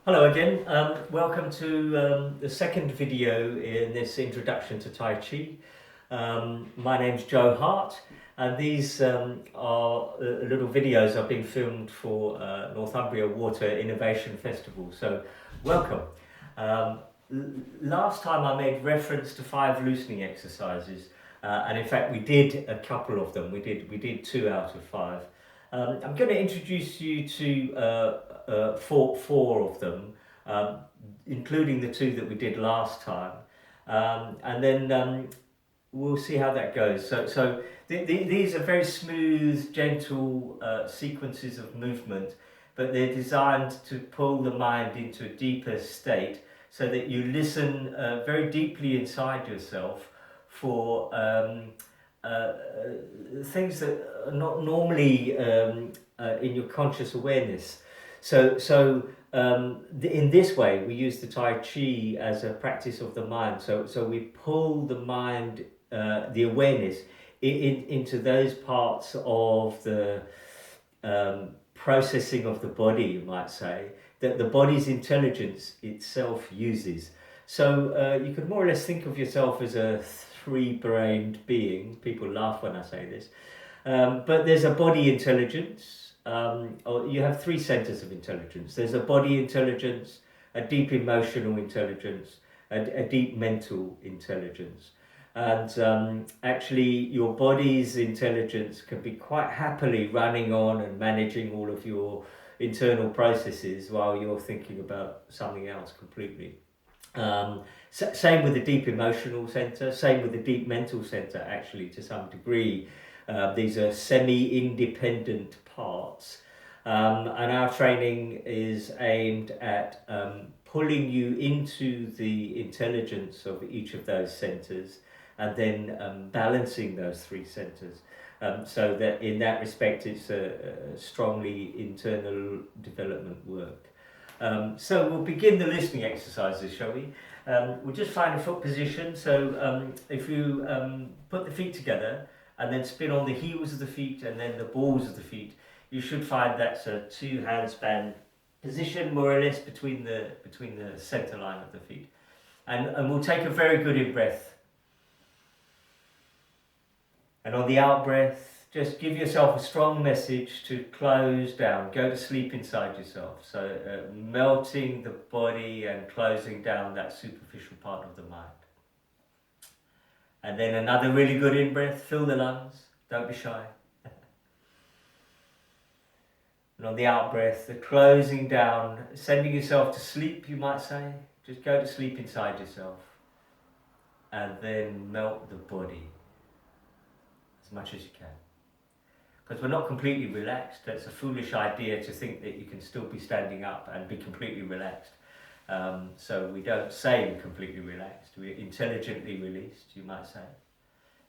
Hello again. Welcome to the second video in this introduction to Taiji. My name's Joe Hart, and these are little videos I've been filmed for Northumbria Water Innovation Festival. So, welcome. Um, Last time I made reference to 5 loosening exercises, and in fact we did a couple of them. We did 2 out of 5. I'm going to introduce you to four of them, um, including the 2 that we did last time, and then we'll see how that goes. These are very smooth, gentle sequences of movement, but they're designed to pull the mind into a deeper state so that you listen very deeply inside yourself for things that are not normally in your conscious awareness. In this way, we use the Tai Chi as a practice of the mind. So we pull the mind, the awareness, into those parts of the processing of the body, you might say, that the body's intelligence itself uses. So you could more or less think of yourself as a 3-brained being. People laugh when I say this. But there's a body intelligence. Or you have 3 centers of intelligence. There's a body intelligence, a deep emotional intelligence, a deep mental intelligence. And actually, your body's intelligence can be quite happily running on and managing all of your internal processes while you're thinking about something else completely. Same with the deep emotional center, same with the deep mental center, actually, to some degree. These are semi-independent parts. And our training is aimed at pulling you into the intelligence of each of those centers and then balancing those 3 centers. So that in that respect, it's a strongly internal development work. So we'll begin the listening exercises, shall we? We'll just find a foot position. So if you put the feet together and then spin on the heels of the feet and then the balls of the feet, you should find that's a 2 handspan position, more or less between the center line of the feet. And we'll take a very good in breath. And on the out breath, just give yourself a strong message to close down, go to sleep inside yourself. So melting the body and closing down that superficial part of the mind. And then another really good in breath, fill the lungs, don't be shy. And on the out breath, the closing down, sending yourself to sleep, you might say. Just go to sleep inside yourself. And then melt the body as much as you can. Because we're not completely relaxed. That's a foolish idea to think that you can still be standing up and be completely relaxed. So we don't say we're completely relaxed. We're intelligently released, you might say.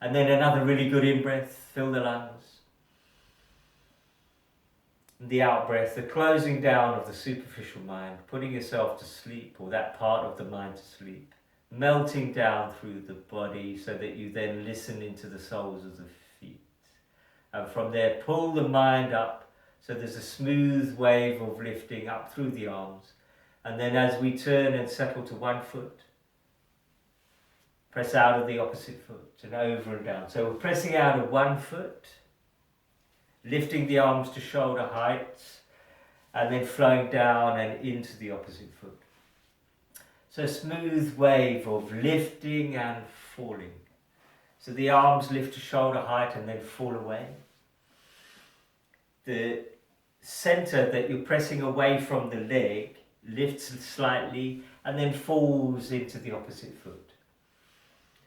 And then another really good in-breath, fill the lungs. And the out-breath, the closing down of the superficial mind, putting yourself to sleep, or that part of the mind to sleep. Melting down through the body so that you then listen into the soles of the feet. And from there, pull the mind up so there's a smooth wave of lifting up through the arms. And then as we turn and settle to one foot, press out of the opposite foot and over and down. So we're pressing out of one foot, lifting the arms to shoulder height, and then flowing down and into the opposite foot. So a smooth wave of lifting and falling. So the arms lift to shoulder height and then fall away. The center that you're pressing away from the leg lifts slightly and then falls into the opposite foot.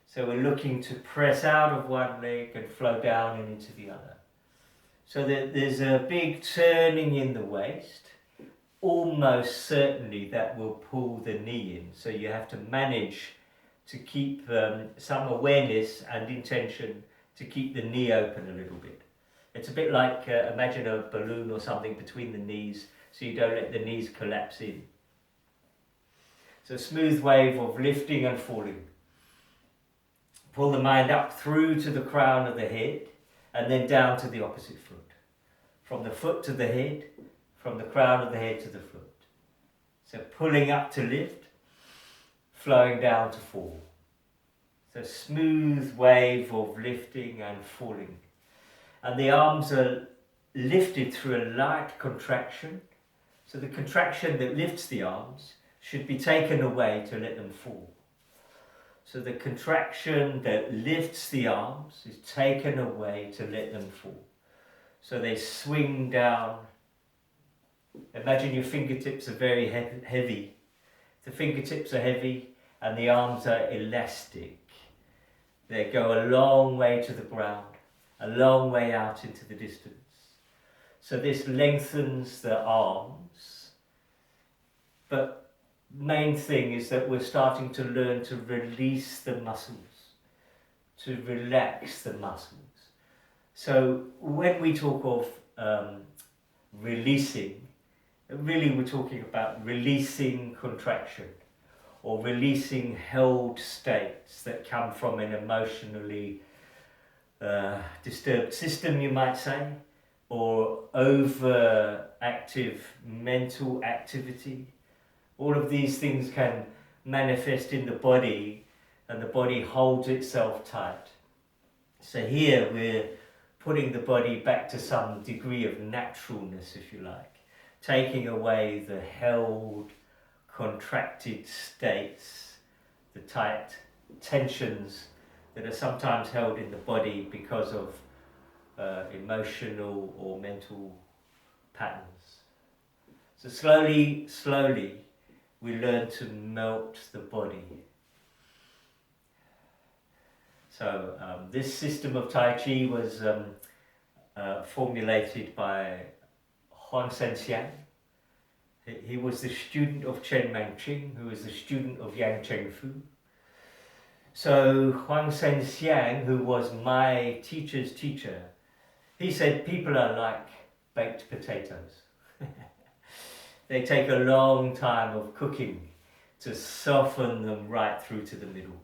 So we're looking to press out of one leg and flow down and into the other. So that there's a big turning in the waist. Almost certainly that will pull the knee in. So you have to manage to keep some awareness and intention to keep the knee open a little bit. It's a bit like, imagine a balloon or something between the knees, so you don't let the knees collapse in. So a smooth wave of lifting and falling. Pull the mind up through to the crown of the head, and then down to the opposite foot. From the foot to the head, from the crown of the head to the foot. So pulling up to lift, flowing down to fall. So smooth wave of lifting and falling. And the arms are lifted through a light contraction. So the contraction that lifts the arms should be taken away to let them fall. So the contraction that lifts the arms is taken away to let them fall. So they swing down. Imagine your fingertips are very heavy. The fingertips are heavy and the arms are elastic. They go a long way to the ground, a long way out into the distance. So this lengthens the arms. But main thing is that we're starting to learn to release the muscles, to relax the muscles. So when we talk of releasing, really we're talking about releasing contraction or releasing held states that come from an emotionally disturbed system, you might say, or overactive mental activity. All of these things can manifest in the body, and the body holds itself tight. So here we're putting the body back to some degree of naturalness, if you like, taking away the held, contracted states, the tight tensions that are sometimes held in the body because of emotional or mental patterns. So slowly, we learn to melt the body. So this system of Taiji was formulated by Huang Senxiang. He was the student of Chen Manqing, who was the student of Yang Chengfu. So Huang Senxiang, who was my teacher's teacher, he said people are like baked potatoes. They take a long time of cooking to soften them right through to the middle.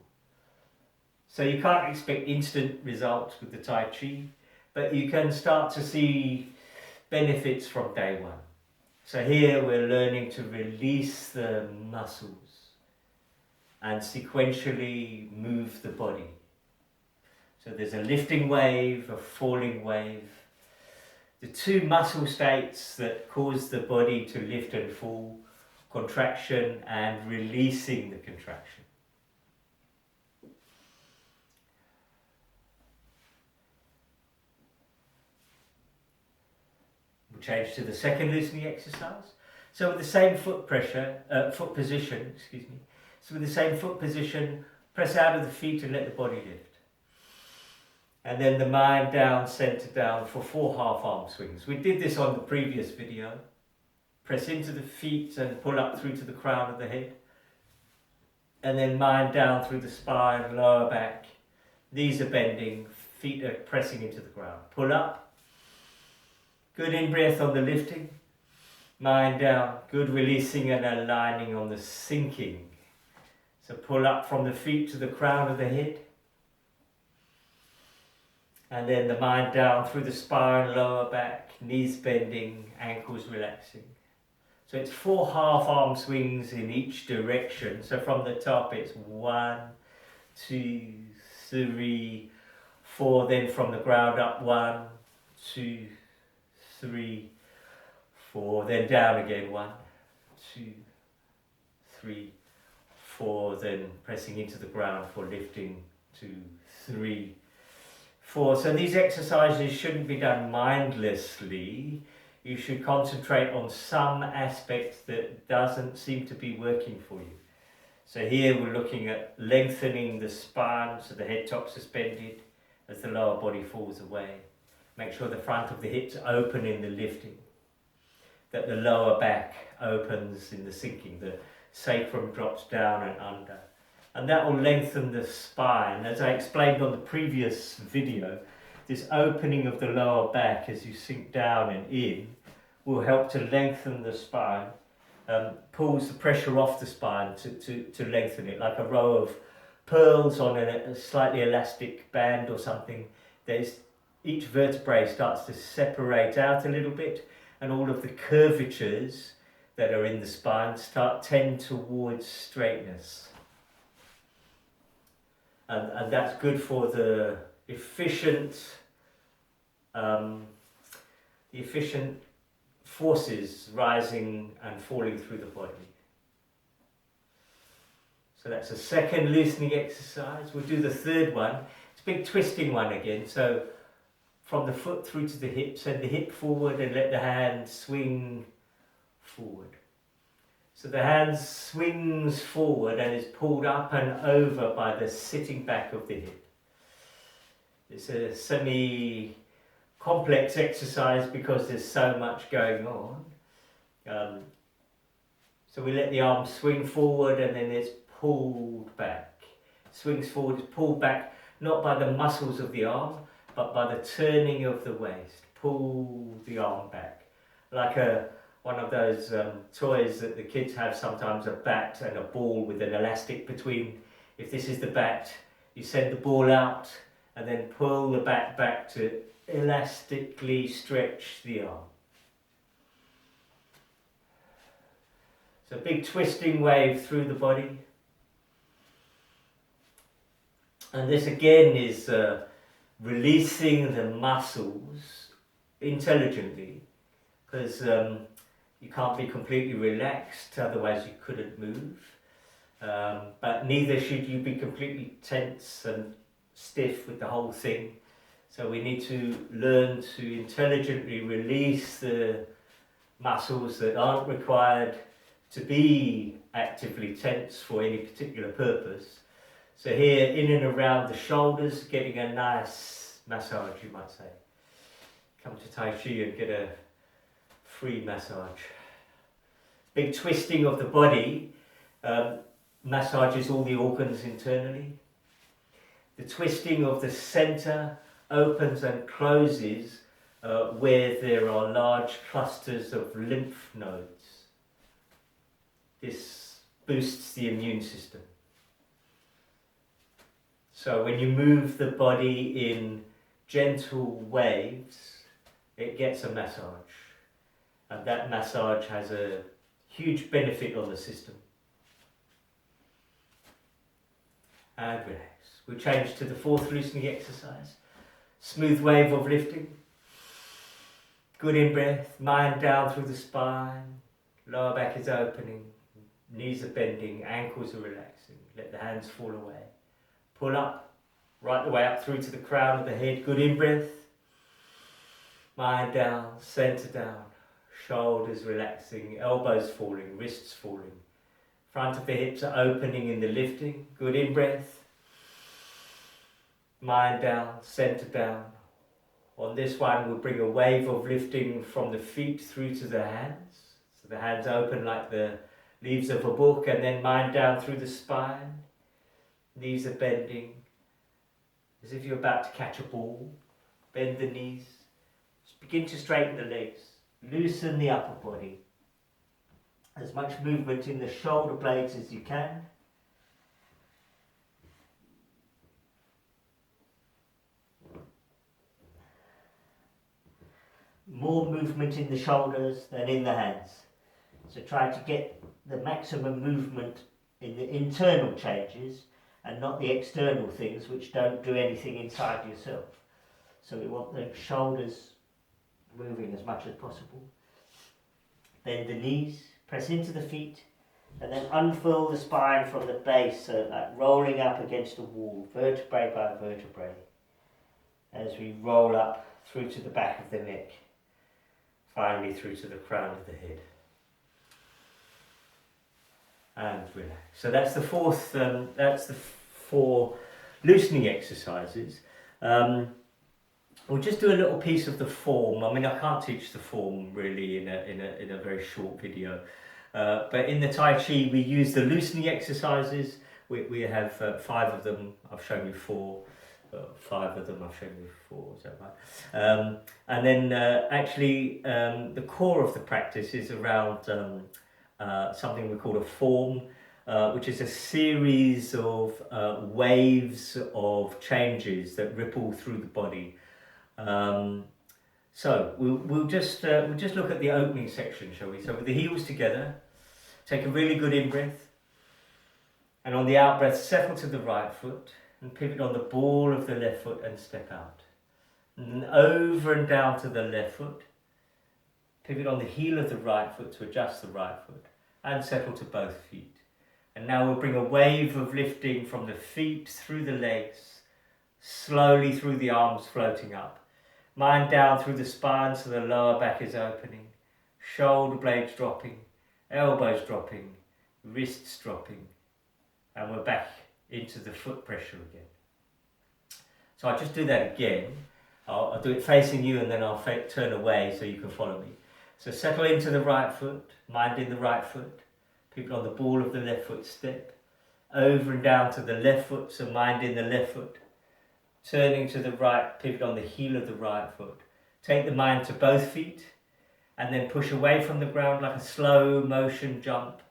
So you can't expect instant results with the Tai Chi, but you can start to see benefits from day one. So here we're learning to release the muscles and sequentially move the body. So there's a lifting wave, a falling wave. The two muscle states that cause the body to lift and fall, contraction and releasing the contraction. We'll change to the second loosening exercise. So with the same foot position, So with the same foot position, press out of the feet and let the body lift. And then the mind down, center down for 4 half arm swings. We did this on the previous video. Press into the feet and pull up through to the crown of the head. And then mind down through the spine, lower back. Knees are bending, feet are pressing into the ground. Pull up. Good in-breath on the lifting. Mind down. Good releasing and aligning on the sinking. So pull up from the feet to the crown of the head. And then the mind down through the spine, lower back, knees bending, ankles relaxing. So it's 4 half arm swings in each direction. So from the top it's 1, 2, 3, 4. Then from the ground up 1, 2, 3, 4. Then down again 1, 2, 3, 4. Then pressing into the ground for lifting 2, 3, 4. So these exercises shouldn't be done mindlessly. You should concentrate on some aspect that doesn't seem to be working for you. So here we're looking at lengthening the spine so the head top suspended as the lower body falls away. Make sure the front of the hips open in the lifting, that the lower back opens in the sinking, the sacrum drops down and under. And that will lengthen the spine. As I explained on the previous video, this opening of the lower back as you sink down and in will help to lengthen the spine, pulls the pressure off the spine to lengthen it, like a row of pearls on a slightly elastic band or something. Each vertebrae starts to separate out a little bit, and all of the curvatures that are in the spine tend towards straightness. And that's good for the efficient forces rising and falling through the body. So that's a second loosening exercise. We'll do the third one. It's a big twisting one again. So from the foot through to the hip, send the hip forward and let the hand swing forward. So the hand swings forward and is pulled up and over by the sitting back of the hip. It's a semi-complex exercise because there's so much going on. So we let the arm swing forward and then it's pulled back. Swings forward, it's pulled back, not by the muscles of the arm, but by the turning of the waist. Pull the arm back. Like one of those toys that the kids have sometimes, a bat and a ball with an elastic between. If this is the bat, you send the ball out and then pull the bat back to elastically stretch the arm. So big twisting wave through the body. And this again is releasing the muscles intelligently, because you can't be completely relaxed, otherwise you couldn't move. But neither should you be completely tense and stiff with the whole thing. So we need to learn to intelligently release the muscles that aren't required to be actively tense for any particular purpose. So here, in and around the shoulders, getting a nice massage, you might say. Come to Taiji and get a free massage. Big twisting of the body massages all the organs internally. The twisting of the center opens and closes where there are large clusters of lymph nodes. This boosts the immune system. So when you move the body in gentle waves, it gets a massage. And that massage has a huge benefit on the system. And relax. We change to the fourth loosening exercise. Smooth wave of lifting. Good in-breath, mind down through the spine. Lower back is opening. Knees are bending, ankles are relaxing. Let the hands fall away. Pull up, right the way up through to the crown of the head. Good in-breath. Mind down, center down. Shoulders relaxing, elbows falling, wrists falling. Front of the hips are opening in the lifting. Good in-breath. Mind down, center down. On this one, we'll bring a wave of lifting from the feet through to the hands. So the hands open like the leaves of a book, and then mind down through the spine. Knees are bending, as if you're about to catch a ball. Bend the knees. Just begin to straighten the legs. Loosen the upper body. As much movement in the shoulder blades as you can. More movement in the shoulders than in the hands. So try to get the maximum movement in the internal changes and not the external things which don't do anything inside yourself. So we want the shoulders moving as much as possible. Bend the knees, press into the feet, and then unfurl the spine from the base, so like rolling up against a wall, vertebrae by vertebrae, as we roll up through to the back of the neck, finally through to the crown of the head. And relax. So that's the fourth. That's the four loosening exercises. We'll just do a little piece of the form. I mean, I can't teach the form really in a very short video. But in the Tai Chi, we use the loosening exercises. We have 5 of them. I've shown you 4. 5 of them I've shown you 4. Is that right? And then actually, the core of the practice is around something we call a form, which is a series of waves of changes that ripple through the body. So we'll just look at the opening section, shall we? So with the heels together, take a really good in-breath, and on the out-breath, settle to the right foot and pivot on the ball of the left foot and step out. And then over and down to the left foot, pivot on the heel of the right foot to adjust the right foot and settle to both feet. And now we'll bring a wave of lifting from the feet through the legs, slowly through the arms floating up. Mind down through the spine so the lower back is opening, shoulder blades dropping, elbows dropping, wrists dropping, and we're back into the foot pressure again. So I'll just do that again. I'll do it facing you and then I'll turn away so you can follow me. So settle into the right foot, mind in the right foot, pivot on the ball of the left foot, step, over and down to the left foot, so mind in the left foot, turning to the right, pivot on the heel of the right foot. Take the mind to both feet and then push away from the ground like a slow motion jump.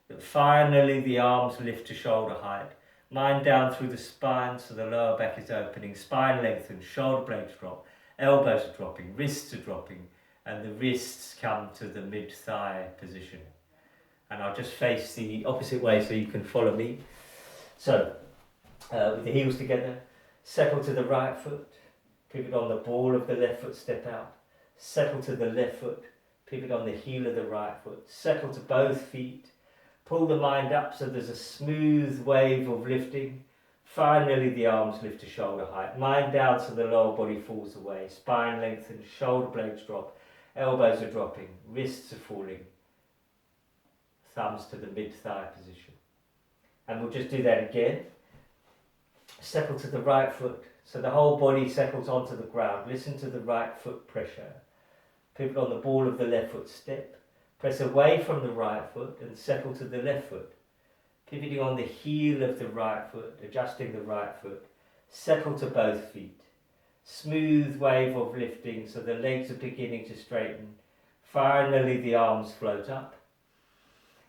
But finally the arms lift to shoulder height. Mind down through the spine so the lower back is opening. Spine lengthens, shoulder blades drop, elbows are dropping, wrists are dropping, and the wrists come to the mid-thigh position. And I'll just face the opposite way so you can follow me. So, with the heels together, settle to the right foot, pivot on the ball of the left foot, step out. Settle to the left foot, pivot on the heel of the right foot. Settle to both feet, pull the mind up so there's a smooth wave of lifting. Finally the arms lift to shoulder height. Mind down so the lower body falls away. Spine lengthens, shoulder blades drop, elbows are dropping, wrists are falling. Thumbs to the mid-thigh position. And we'll just do that again. Settle to the right foot, so the whole body settles onto the ground. Listen to the right foot pressure. Pivot on the ball of the left foot, step. Press away from the right foot and settle to the left foot. Pivoting on the heel of the right foot, adjusting the right foot. Settle to both feet. Smooth wave of lifting so the legs are beginning to straighten. Finally the arms float up.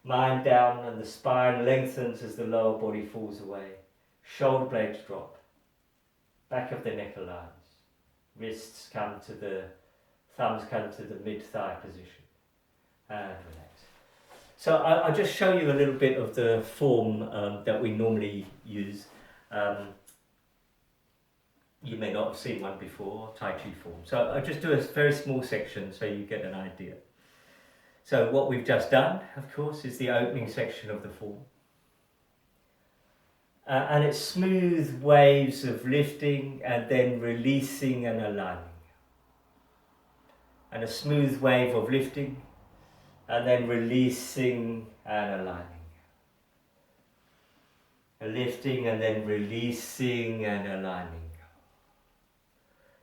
Mind down and the spine lengthens as the lower body falls away. Shoulder blades drop, back of the neck aligns, wrists come to the, thumbs come to the mid-thigh position, and relax. So I'll just show you a little bit of the form that we normally use. You may not have seen one before, Tai Chi form. So I'll just do a very small section so you get an idea. So what we've just done, of course, is the opening section of the form. And it's smooth waves of lifting and then releasing and aligning. And a smooth wave of lifting and then releasing and aligning. A lifting and then releasing and aligning.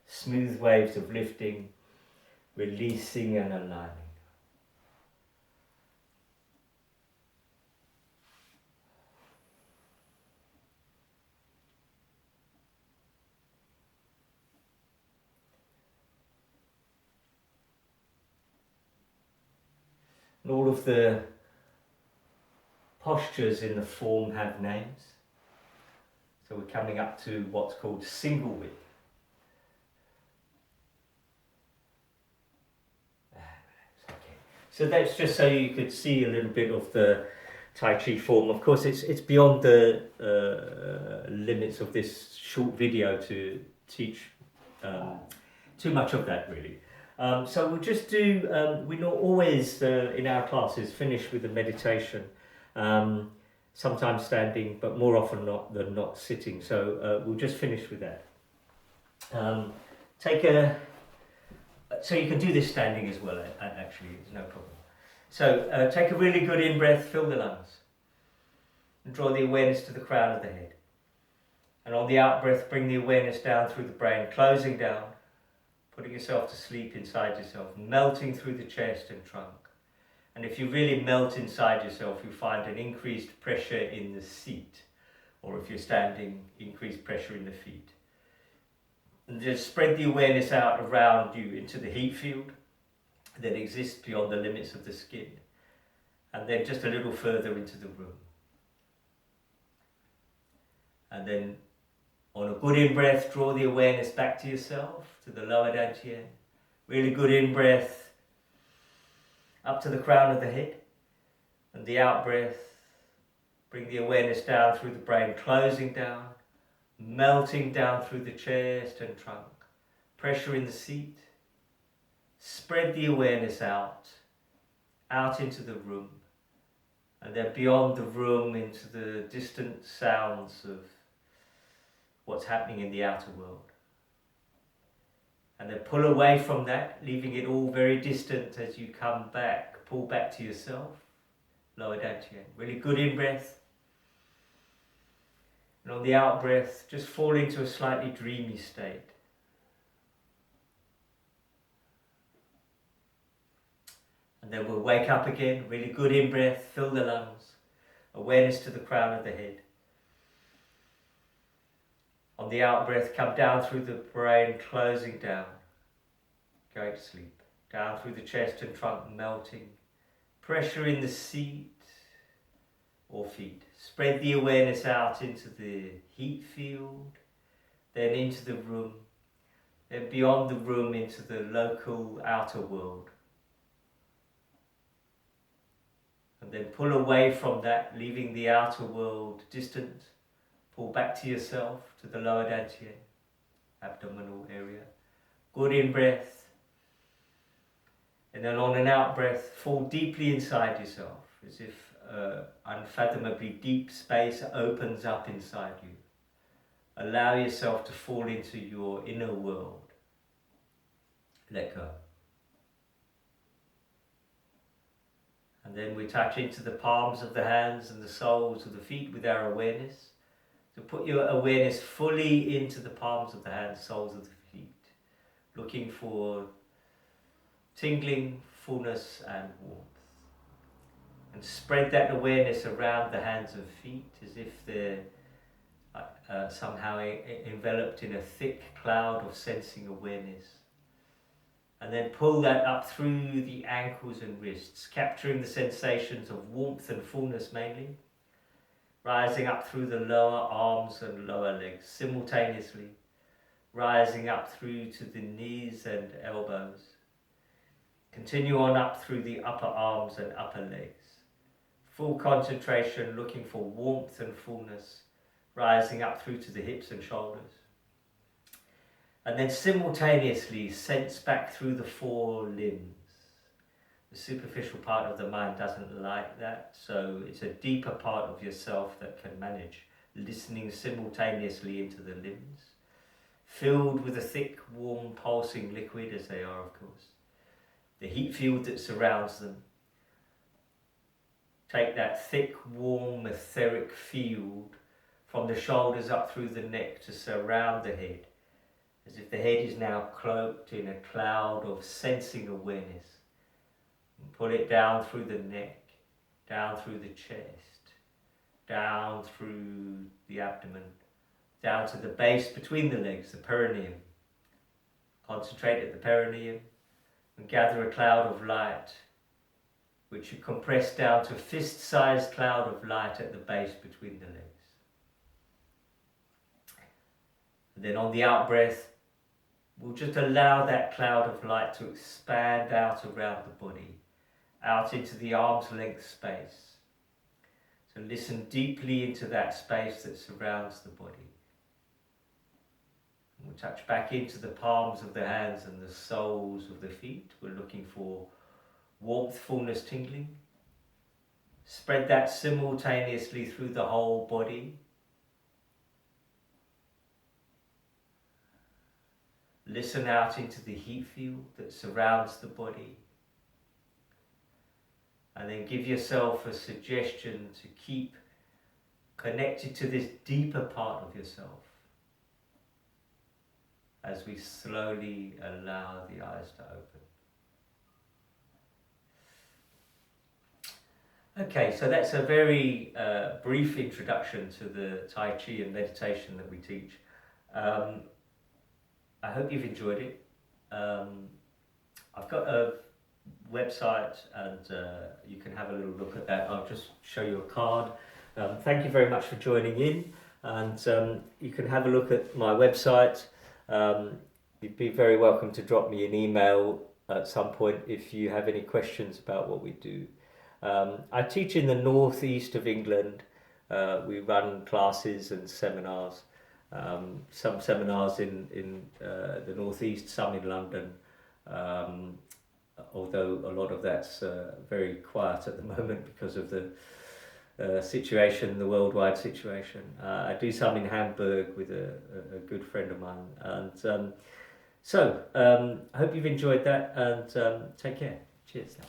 Smooth waves of lifting, releasing and aligning. And all of the postures in the form have names. So we're coming up to what's called single whip. Okay. So that's just so you could see a little bit of the Tai Chi form. Of course, it's beyond the limits of this short video to teach too much of that, really. So we'll just do, we not always in our classes finish with a meditation, sometimes standing, but more often than not sitting. So we'll just finish with that. So you can do this standing as well, actually, it's no problem. So take a really good in-breath, fill the lungs, and draw the awareness to the crown of the head. And on the out-breath, bring the awareness down through the brain, closing down, putting yourself to sleep inside yourself, melting through the chest and trunk. And if you really melt inside yourself, you find an increased pressure in the seat, or if you're standing, increased pressure in the feet. And just spread the awareness out around you into the heat field that exists beyond the limits of the skin, and then just a little further into the room. And then on a good in-breath, draw the awareness back to yourself, to the lower dantian, Really good in-breath up to the crown of the head. And the out-breath, bring the awareness down through the brain, closing down, melting down through the chest and trunk. Pressure in the seat. Spread the awareness out into the room. And then beyond the room into the distant sounds of what's happening in the outer world. And then pull away from that, leaving it all very distant as you come back. Pull back to yourself. Lower dantian. Really good in-breath. And on the out-breath, just fall into a slightly dreamy state. And then we'll wake up again. Really good in-breath. Fill the lungs. Awareness to the crown of the head. On the out-breath, come down through the brain, closing down. Going to sleep. Down through the chest and trunk, melting. Pressure in the seat or feet. Spread the awareness out into the heat field, then into the room, then beyond the room into the local outer world. And then pull away from that, leaving the outer world distant. Pull back to yourself, to the lower dantian, abdominal area. Good in-breath. And then on an out-breath, fall deeply inside yourself, as if unfathomably deep space opens up inside you. Allow yourself to fall into your inner world. Let go. And then we touch into the palms of the hands and the soles of the feet with our awareness. So put your awareness fully into the palms of the hands, soles of the feet, looking for tingling, fullness and warmth. And spread that awareness around the hands and feet as if they're somehow enveloped in a thick cloud of sensing awareness. And then pull that up through the ankles and wrists, capturing the sensations of warmth and fullness mainly, rising up through the lower arms and lower legs simultaneously, rising up through to the knees and elbows. Continue on up through the upper arms and upper legs. Full concentration, looking for warmth and fullness, rising up through to the hips and shoulders. And then simultaneously sense back through the four limbs. The superficial part of the mind doesn't like that, so it's a deeper part of yourself that can manage listening simultaneously into the limbs, filled with a thick, warm, pulsing liquid, as they are, of course. The heat field that surrounds them. Take that thick, warm, etheric field from the shoulders up through the neck to surround the head, as if the head is now cloaked in a cloud of sensing awareness. And pull it down through the neck, down through the chest, down through the abdomen, down to the base between the legs, the perineum. Concentrate at the perineum and gather a cloud of light, which you compress down to a fist-sized cloud of light at the base between the legs. And then on the out-breath, we'll just allow that cloud of light to expand out around the body, out into the arm's length space. So listen deeply into that space that surrounds the body. And we'll touch back into the palms of the hands and the soles of the feet. We're looking for warmth, fullness, tingling. Spread that simultaneously through the whole body. Listen out into the heat field that surrounds the body. And then give yourself a suggestion to keep connected to this deeper part of yourself as we slowly allow the eyes to open. Okay, so that's a very brief introduction to the Tai Chi and meditation that we teach. I hope you've enjoyed it. I've got a website and you can have a little look at that. I'll just show you a card. Thank you very much for joining in, and you can have a look at my website. You'd be very welcome to drop me an email at some point if you have any questions about what we do. I teach in the northeast of England. We run classes and seminars. Some seminars in the northeast, some in London. Um, Although a lot of that's very quiet at the moment because of the situation, the worldwide situation. I do some in Hamburg with a good friend of mine. And I hope you've enjoyed that, and take care. Cheers now.